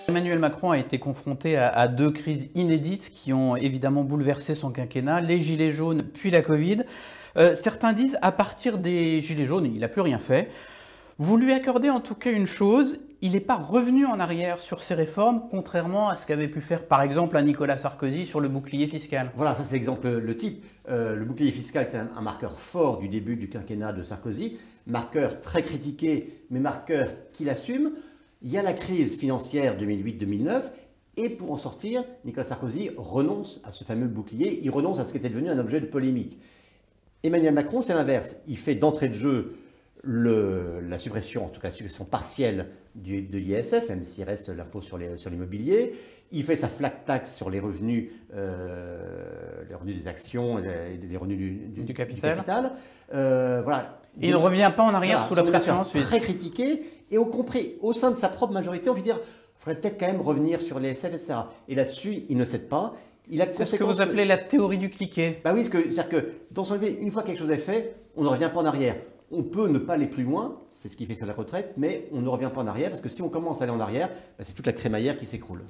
Emmanuel Macron a été confronté à deux crises inédites qui ont évidemment bouleversé son quinquennat, les gilets jaunes puis la Covid. Certains disent à partir des gilets jaunes, il n'a plus rien fait. Vous lui accordez en tout cas une chose, il n'est pas revenu en arrière sur ses réformes, contrairement à ce qu'avait pu faire par exemple un Nicolas Sarkozy sur le bouclier fiscal. Voilà, ça c'est l'exemple le type. Le bouclier fiscal est un marqueur fort du début du quinquennat de Sarkozy, marqueur très critiqué, mais marqueur qu'il assume. Il y a la crise financière 2008-2009 et pour en sortir, Nicolas Sarkozy renonce à ce fameux bouclier, il renonce à ce qui était devenu un objet de polémique. Emmanuel Macron, c'est l'inverse. Il fait d'entrée de jeu la suppression, en tout cas la suppression partielle de l'ISF, même s'il reste l'impôt sur l'immobilier. Il fait sa flat tax sur les revenus des actions, les revenus du capital. Voilà. Il ne revient pas en arrière sous la pression ensuite. Très critiqué et au compris, au sein de sa propre majorité, on veut dire il faudrait peut-être quand même revenir sur les SF, etc. Et là-dessus, il ne cède pas. C'est ce que vous appelez la théorie du cliquet. Bah oui, c'est-à-dire que dans son idée, une fois que quelque chose est fait, on ne revient pas en arrière. On peut ne pas aller plus loin, c'est ce qu'il fait sur la retraite, mais on ne revient pas en arrière parce que si on commence à aller en arrière, bah c'est toute la crémaillère qui s'écroule.